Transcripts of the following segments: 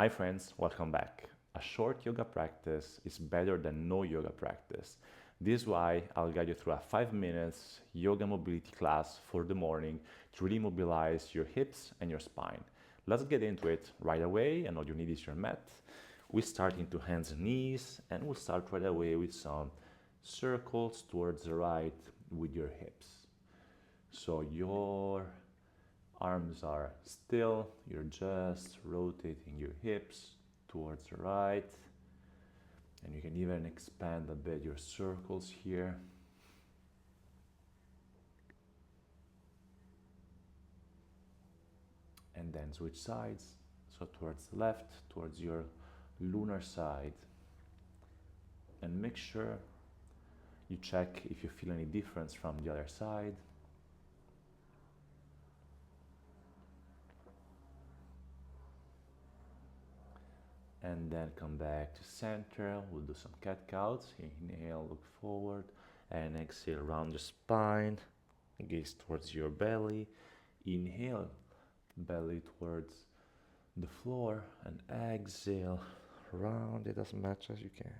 Hi friends, welcome back. A short yoga practice is better than no yoga practice. This is why I'll guide you through a 5 minutes yoga mobility class for the morning to really mobilize your hips and your spine. Let's get into it right away, and all you need is your mat. We start into hands and knees, and we'll start right away with some circles towards the right with your hips. So your arms are still, you're just rotating your hips towards the right, and you can even expand a bit your circles here. And then switch sides, so towards the left, towards your lunar side, and make sure you check if you feel any difference from the other side. And then come back to center. We'll do some cat-cows. Inhale, look forward, and exhale, round your spine, gaze towards your belly. Inhale, belly towards the floor, and exhale, round it as much as you can.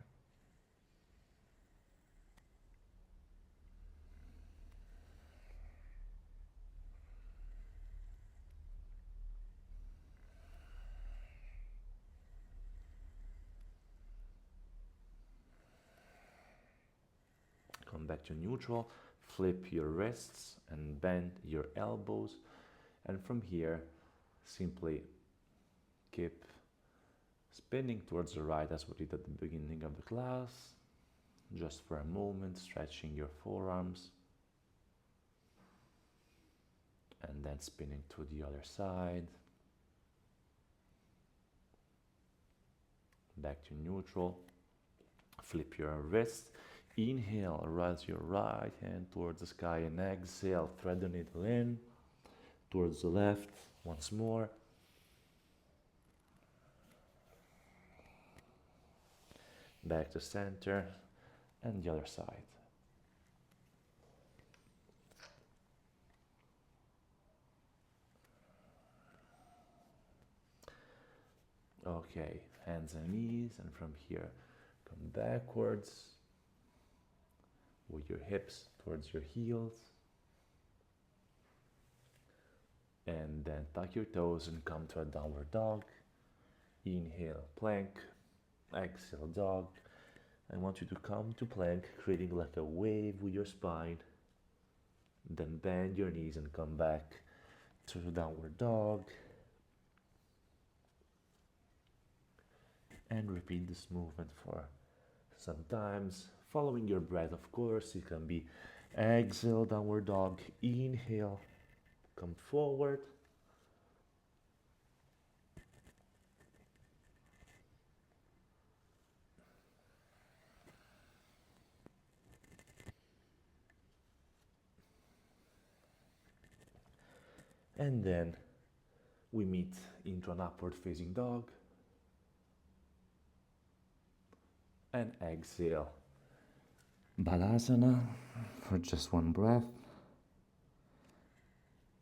Come back to neutral, flip your wrists and bend your elbows, and from here simply keep spinning towards the right as we did at the beginning of the class, just for a moment, stretching your forearms, and then spinning to the other side, back to neutral, flip your wrists. Inhale, raise your right hand towards the sky, and exhale, thread the needle in towards the left once more. Back to center, and the other side. Okay, hands and knees, and from here, come backwards with your hips towards your heels. And then tuck your toes and come to a downward dog. Inhale, plank. Exhale, dog. I want you to come to plank, creating like a wave with your spine. Then bend your knees and come back to the downward dog. And repeat this movement for some times, following your breath, of course. It can be exhale, downward dog. Inhale, come forward. And then we meet into an upward facing dog. And exhale, Malasana for just one breath.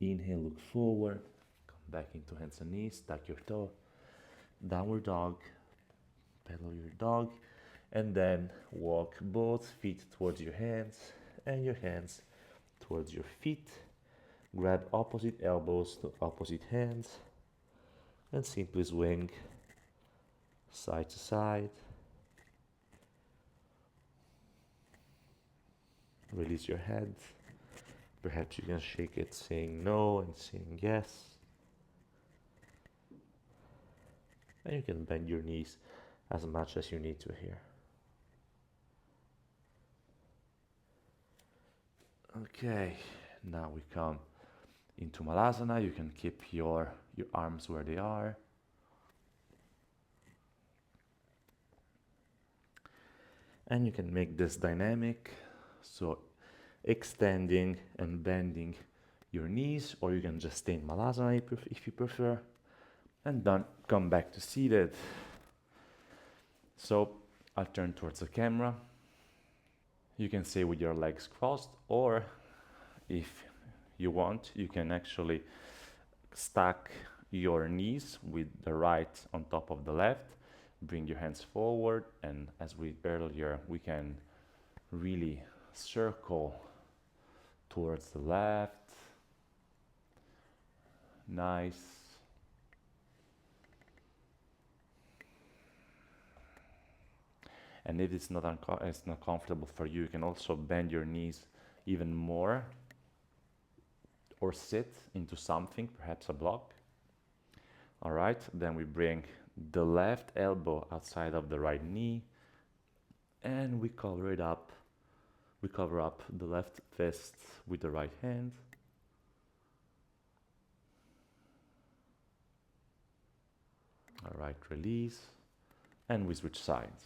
Inhale, look forward, come back into hands and knees, tuck your toe, downward dog, pedal your dog, and then walk both feet towards your hands and your hands towards your feet. Grab opposite elbows to opposite hands and simply swing side to side. Release your head. Perhaps you can shake it saying no and saying yes. And you can bend your knees as much as you need to here. Okay, now we come into Malasana. You can keep your arms where they are. And you can make this dynamic, so extending and bending your knees, or you can just stay in Malasana if you prefer, and then come back to seated. So I'll turn towards the camera. You can stay with your legs crossed, or if you want, you can actually stack your knees with the right on top of the left. Bring your hands forward, and as we earlier, we can really circle towards the left. Nice. And if it's not comfortable for you, you can also bend your knees even more or sit into something, perhaps a block. All right, then we bring the left elbow outside of the right knee and we cover it up. We cover up the left fist with the right hand. All right, release, and we switch sides.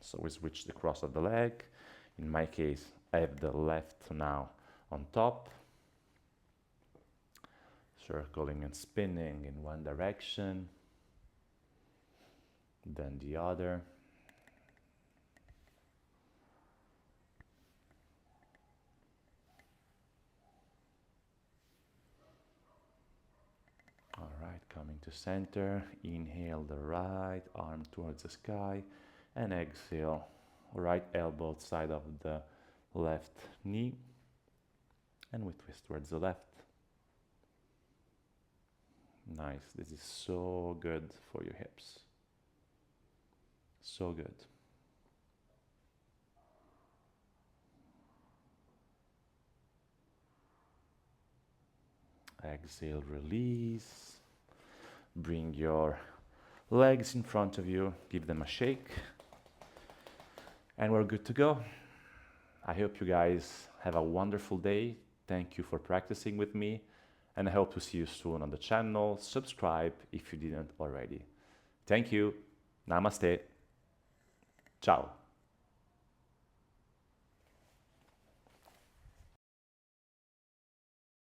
So we switch the cross of the leg. In my case, I have the left now on top, circling and spinning in one direction, then the other. All right, coming to center, inhale the right arm towards the sky, and exhale, right elbow outside of the left knee, and we twist towards the left. Nice, this is so good for your hips. So good. Exhale, release. Bring your legs in front of you, give them a shake, and we're good to go. I hope you guys have a wonderful day. Thank you for practicing with me, and I hope to see you soon on the channel. Subscribe if you didn't already. Thank you. Namaste. Ciao.